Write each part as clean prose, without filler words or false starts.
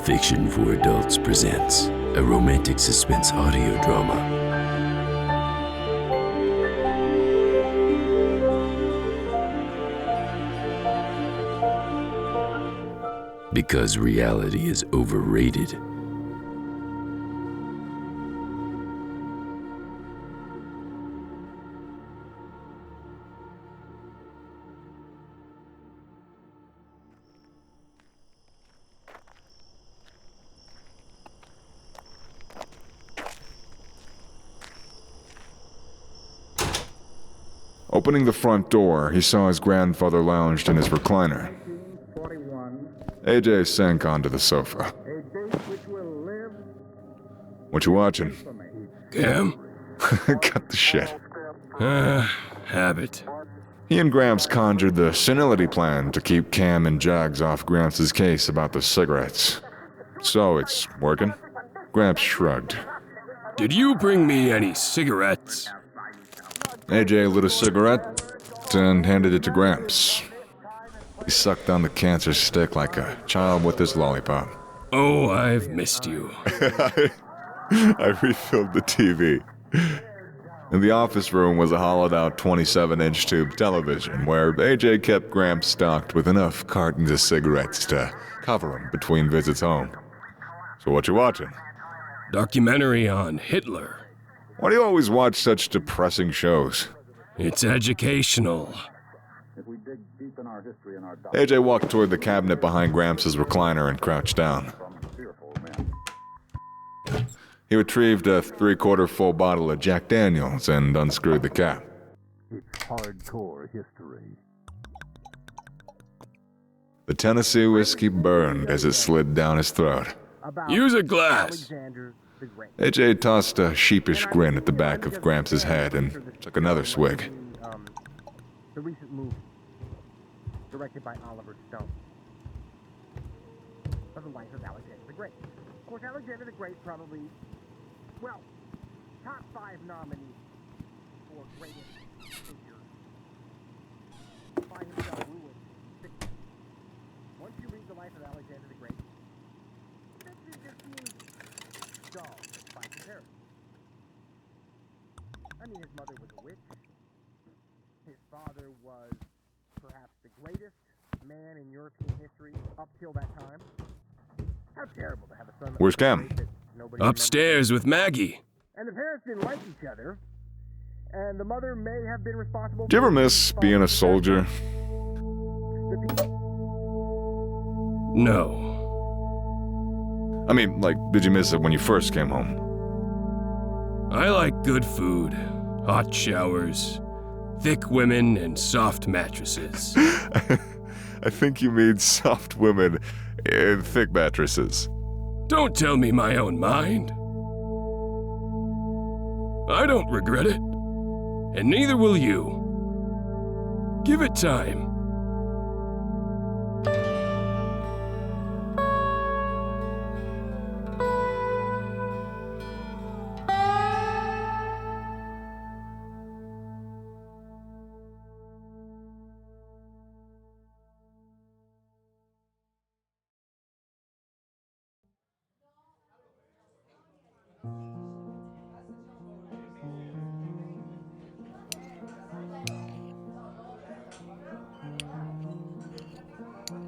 Fiction for Adults presents a romantic suspense audio drama. Because reality is overrated. Opening the front door, he saw his grandfather lounged in his recliner. Ajay sank onto the sofa. What you watching? Cam? Cut the shit. Habit. He and Gramps conjured the senility plan to keep Cam and Jags off Gramps' case about the cigarettes. So it's working? Gramps shrugged. Did you bring me any cigarettes? Ajay lit a cigarette and handed it to Gramps. He sucked on the cancer stick like a child with his lollipop. Oh, I've missed you. I refilled the TV. In the office room was a hollowed-out 27-inch tube television where Ajay kept Gramps stocked with enough cartons of cigarettes to cover him between visits home. So what you watching? Documentary on Hitler. Why do you always watch such depressing shows? It's educational. Ajay walked toward the cabinet behind Gramps' recliner and crouched down. He retrieved a 3/4 full bottle of Jack Daniels and unscrewed the cap. It's hardcore history. The Tennessee whiskey burned as it slid down his throat. Use a glass. Ajay tossed a sheepish grin at the back of Gramps' head and took another swig. The recent movie, directed by Oliver Stone, of the life of Alexander the Great. Of course, Alexander the Great probably, well, top 5 nominees for greatest figure. By himself, ruined. Once you read the life of Alexander the Great, it just seems dull by comparison. I mean, his mother was a witch. His father was perhaps the greatest man in European history up till that time. How terrible to have a son. Where's Cam? Upstairs with Maggie. And the parents didn't like each other. And the mother may have been responsible. Do you ever miss being a soldier? No. I mean, like, did you miss it when you first came home? I like good food, hot showers, thick women, and soft mattresses. I think you mean soft women in thick mattresses. Don't tell me my own mind. I don't regret it, and neither will you. Give it time.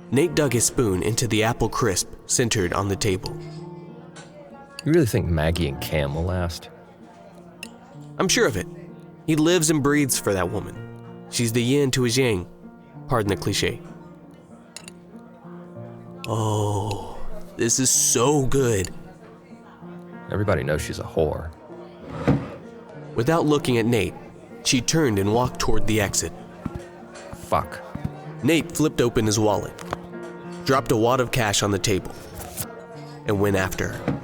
Nate dug his spoon into the apple crisp centered on the table. You really think Maggie and Cam will last? I'm sure of it. He lives and breathes for that woman. She's the yin to his yang. Pardon the cliche. Oh, this is so good. Everybody knows she's a whore. Without looking at Nate, she turned and walked toward the exit. Fuck. Nate flipped open his wallet, dropped a wad of cash on the table, and went after her.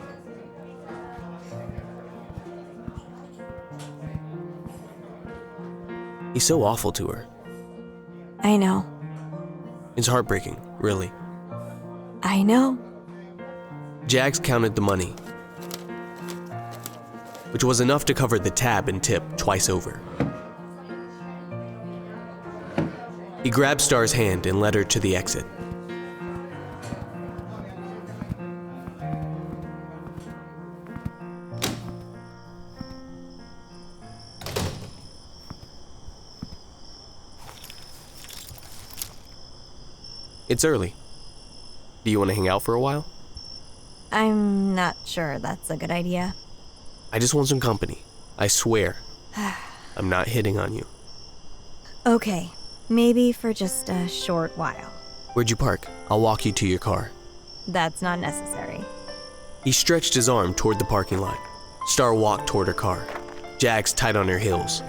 He's so awful to her. I know. It's heartbreaking, really. I know. Jags counted the money, which was enough to cover the tab and tip twice over. He grabbed Star's hand and led her to the exit. It's early. Do you want to hang out for a while? I'm not sure that's a good idea. I just want some company. I swear. I'm not hitting on you. Okay, maybe for just a short while. Where'd you park? I'll walk you to your car. That's not necessary. He stretched his arm toward the parking lot. Star walked toward her car. Jags tight on her heels.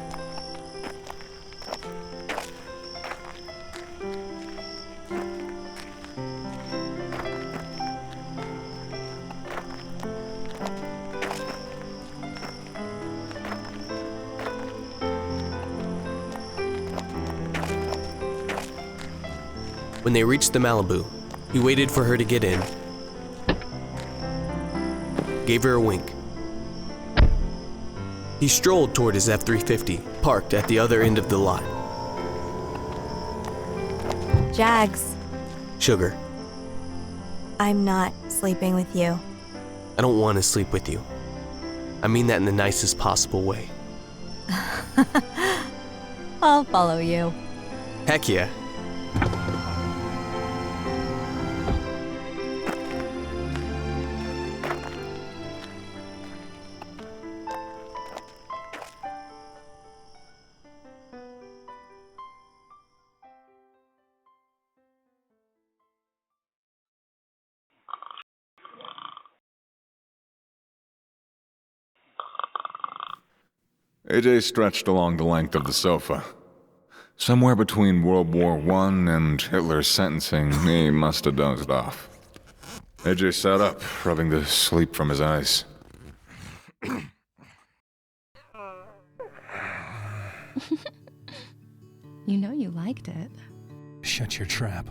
When they reached the Malibu, he waited for her to get in, gave her a wink. He strolled toward his F-350, parked at the other end of the lot. Jags, Sugar, I'm not sleeping with you. I don't want to sleep with you. I mean that in the nicest possible way. I'll follow you. Heck yeah. AJ stretched along the length of the sofa. Somewhere between World War I and Hitler's sentencing, he must have dozed off. AJ sat up, rubbing the sleep from his eyes. You know you liked it. Shut your trap.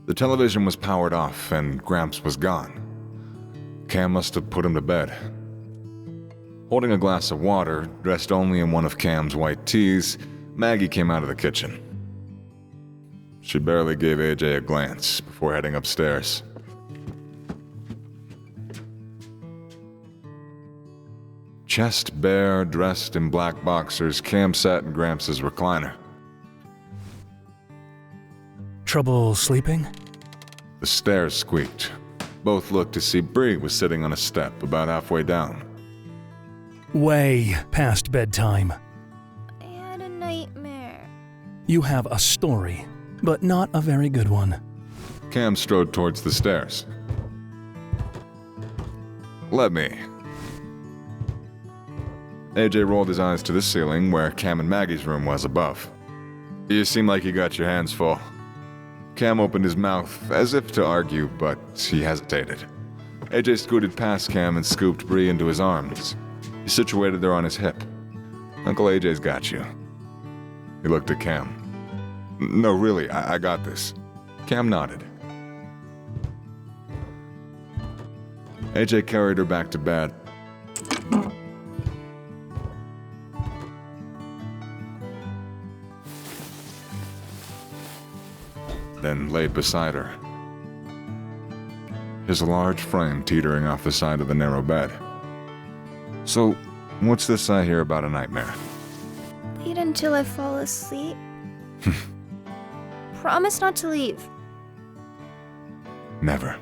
The television was powered off and Gramps was gone. Cam must have put him to bed. Holding a glass of water, dressed only in one of Cam's white tees, Maggie came out of the kitchen. She barely gave AJ a glance before heading upstairs. Chest bare, dressed in black boxers, Cam sat in Gramps' recliner. Trouble sleeping? The stairs squeaked. Both looked to see Bree was sitting on a step about halfway down. Way past bedtime. I had a nightmare. You have a story, but not a very good one. Cam strode towards the stairs. Let me. AJ rolled his eyes to the ceiling where Cam and Maggie's room was above. You seem like you got your hands full. Cam opened his mouth as if to argue, but he hesitated. AJ scooted past Cam and scooped Bree into his arms. He situated her on his hip. Uncle AJ's got you. He looked at Cam. No, really, I got this. Cam nodded. AJ carried her back to bed. Then laid beside her, his large frame teetering off the side of the narrow bed. So, what's this I hear about a nightmare? Wait until I fall asleep. Promise not to leave. Never.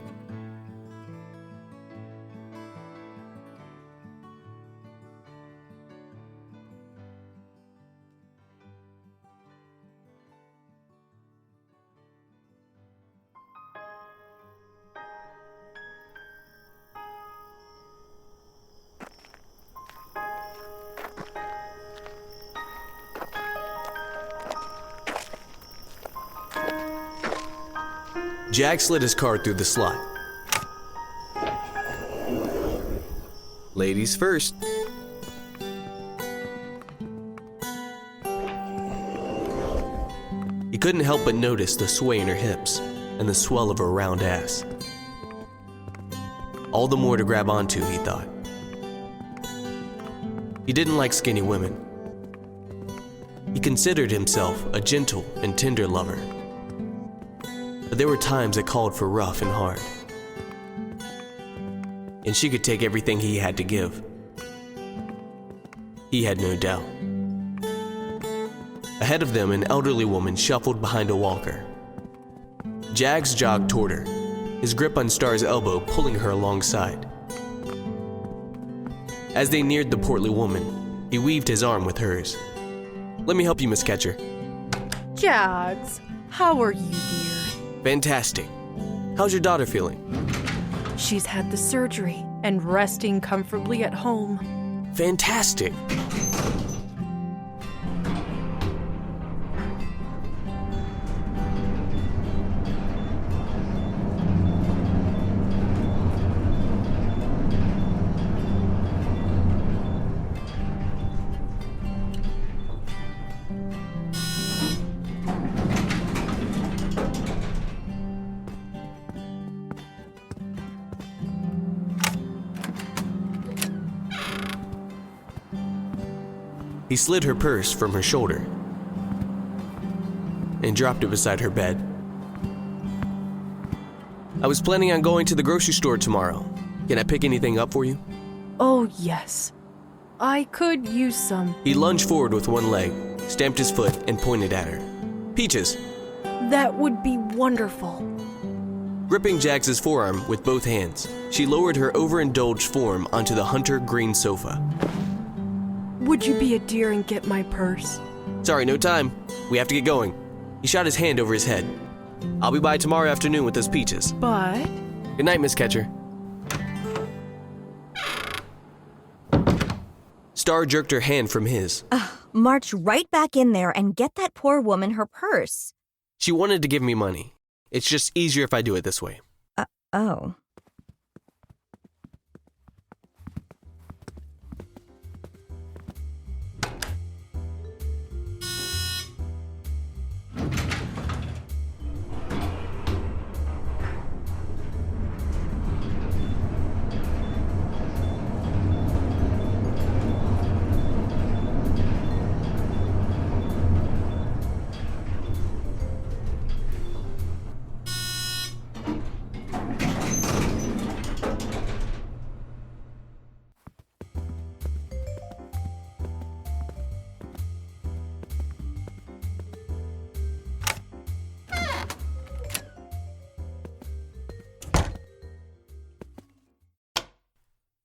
Jack slid his card through the slot. Ladies first. He couldn't help but notice the sway in her hips and the swell of her round ass. All the more to grab onto, he thought. He didn't like skinny women. He considered himself a gentle and tender lover. But there were times that called for rough and hard. And she could take everything he had to give. He had no doubt. Ahead of them, an elderly woman shuffled behind a walker. Jags jogged toward her, his grip on Star's elbow pulling her alongside. As they neared the portly woman, he weaved his arm with hers. "Let me help you, Miss Catcher." Jags, how are you, dear? "Fantastic. How's your daughter feeling?" She's had the surgery and resting comfortably at home. "Fantastic." He slid her purse from her shoulder and dropped it beside her bed. "I was planning on going to the grocery store tomorrow. Can I pick anything up for you?" Oh, yes. I could use some. He lunged forward with one leg, stamped his foot, and pointed at her. "Peaches." That would be wonderful. Gripping Jags's forearm with both hands, she lowered her overindulged form onto the hunter green sofa. Would you be a dear and get my purse? "Sorry, no time. We have to get going." He shot his hand over his head. "I'll be by tomorrow afternoon with those peaches." But... Good night, Miss Catcher. Star jerked her hand from his. March right back in there and get that poor woman her purse. She wanted to give me money. It's just easier if I do it this way. Oh.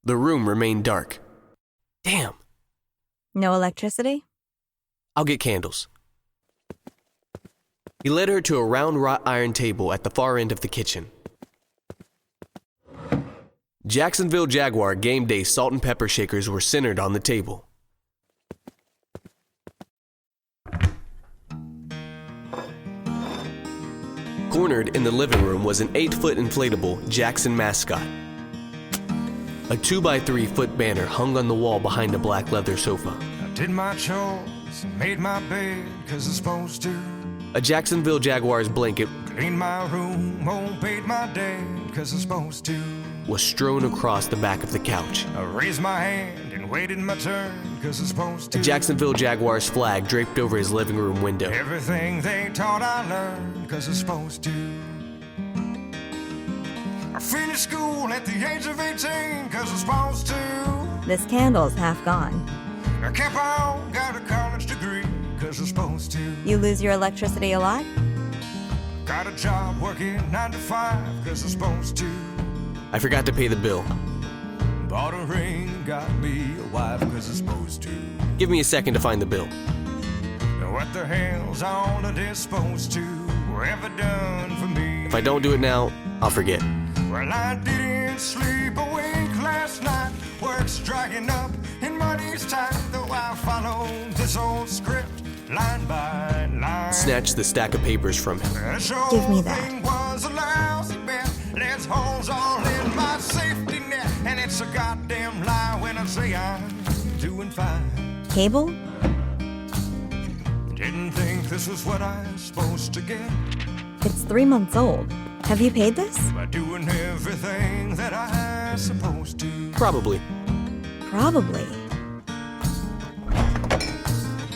The room remained dark. Damn. No electricity? I'll get candles. He led her to a round wrought iron table at the far end of the kitchen. Jacksonville Jaguar Game Day salt and pepper shakers were centered on the table. Cornered in the living room was an 8-foot inflatable Jackson mascot. A 2x3-foot banner hung on the wall behind a black leather sofa. I did my chores, made my bed, 'cause I'm supposed to. A Jacksonville Jaguars blanket Cleaned my room, paid my debt, 'cause I'm supposed to. was strewn across the back of the couch. I raised my hand and waited my turn, 'cause I'm supposed to. A Jacksonville Jaguars flag draped over his living room window. Everything they taught I learned, 'cause I'm supposed to. I finished school at the age of 18, 'cause I'm supposed to. This candle's half gone. I kept on, got a college degree, 'cause I'm supposed to. You lose your electricity a lot? Got a job working 9 to 5, 'cause I'm supposed to. I forgot to pay the bill. Bought a ring, got me a wife, 'cause I'm supposed to. Give me a second to find the bill. Now what the hell's all of this supposed to ever done for me? If I don't do it now, I'll forget. Well, I didn't sleep a wink last night. Work's drying up and money's tight, though I followed this old script line by line. Snatched the stack of papers from him. Give me that. Was a lousy bet. There's holes all in my safety net, and it's a goddamn lie when I say I'm doing fine. Cable? Didn't think this was what I was supposed to get. It's 3 months old. Have you paid this? By doing everything that I was supposed to. Probably. Probably.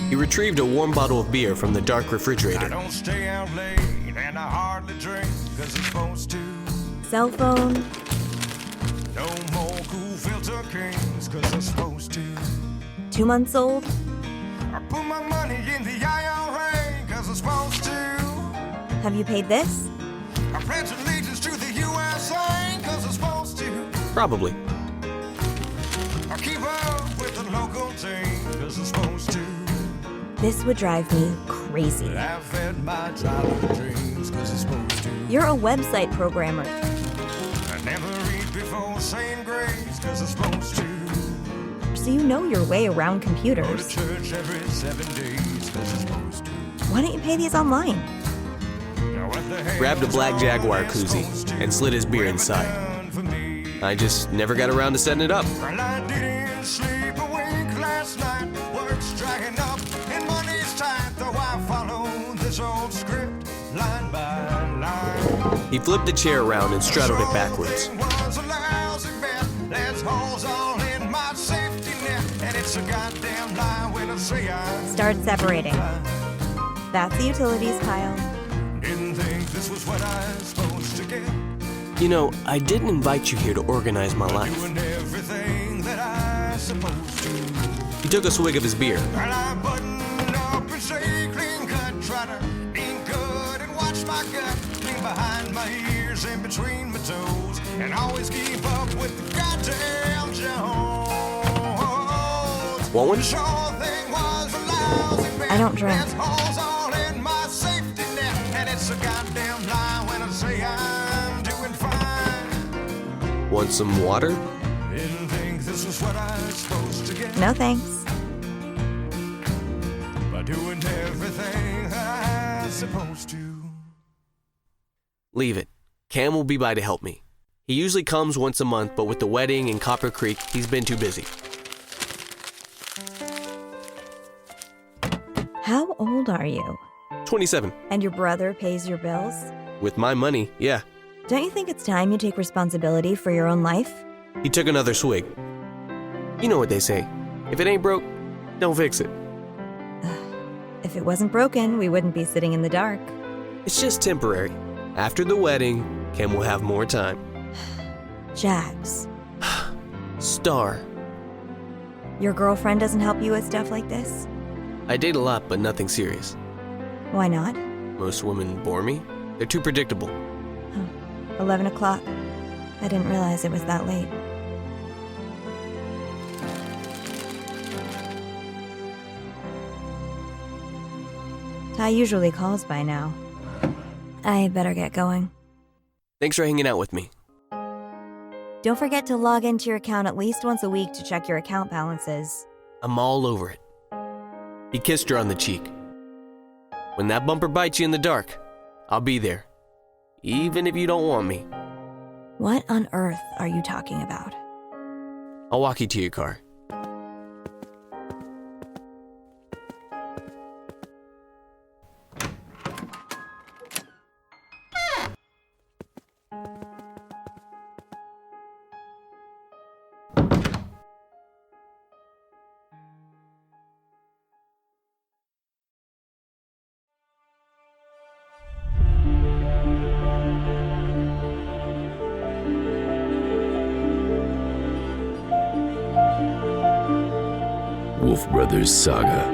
He retrieved a warm bottle of beer from the dark I refrigerator. don't stay out late, and I hardly drink, 'cause I'm supposed to. Cell phone? No more cool filter kings, 'cause I'm supposed to. 2 months old? I put my money in the IRA. I'm supposed to. Have you paid this? I pledge allegiance to the USA, cause I'm supposed to. Probably. I keep up with the local team, cause I'm supposed to. This would drive me crazy. I've fed my childhood dreams, cause I'm supposed to. You're a website programmer. I never read before saying grace, cause I'm supposed to. So you know your way around Go to computers. church every 7 days, cause I'm supposed to. Why don't you pay these online? Now what the hell Grabbed a black is Jaguar all that koozie supposed to? and slid his beer inside. Done for me. I just never got around to setting it up. Well, I didn't sleep a wink last night. Work's dragging up and money's tight, though I follow this old script line by line. He flipped the chair around and straddled it backwards. Was a lousy bet. There's holes all in my safety net, and it's a goddamn lie when I say I Start separating. That's the utilities pile. didn't think this was what I was supposed to get. You know, I didn't invite you here to organize my life. Doing everything that I supposed to. He took a swig of his beer. While I button up and say clean cut, try to eat good and watch my gut clean behind my ears and between my toes, and always keep up with the goddamn Jones. Want one? The sure thing was a lousy bet. I don't drink. There's holes all in my safety net, and it's a goddamn lie when I say I'm doing fine. Want some water? Didn't think this was what I was supposed to get. No thanks. By doing everything that I was supposed to. Leave it. Cam will be by to help me. He usually comes once a month, but with the wedding in Copper Creek, he's been too busy. How old are you? 27. And your brother pays your bills? With my money, yeah. Don't you think it's time you take responsibility for your own life? He took another swig. You know what they say. If it ain't broke, don't fix it. If it wasn't broken, we wouldn't be sitting in the dark. It's just temporary. After the wedding, Cam will have more time. Jags. Star. Your girlfriend doesn't help you with stuff like this? I date a lot, but nothing serious. Why not? Most women bore me. They're too predictable. 11 o'clock. I didn't realize it was that late. Ty usually calls by now. I better get going. Thanks for hanging out with me. Don't forget to log into your account at least once a week to check your account balances. I'm all over it. He kissed her on the cheek. When that bumper bites you in the dark, I'll be there. Even if you don't want me. What on earth are you talking about? I'll walk you to your car. Wolf Brothers Saga.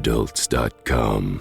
FictionForAdults.com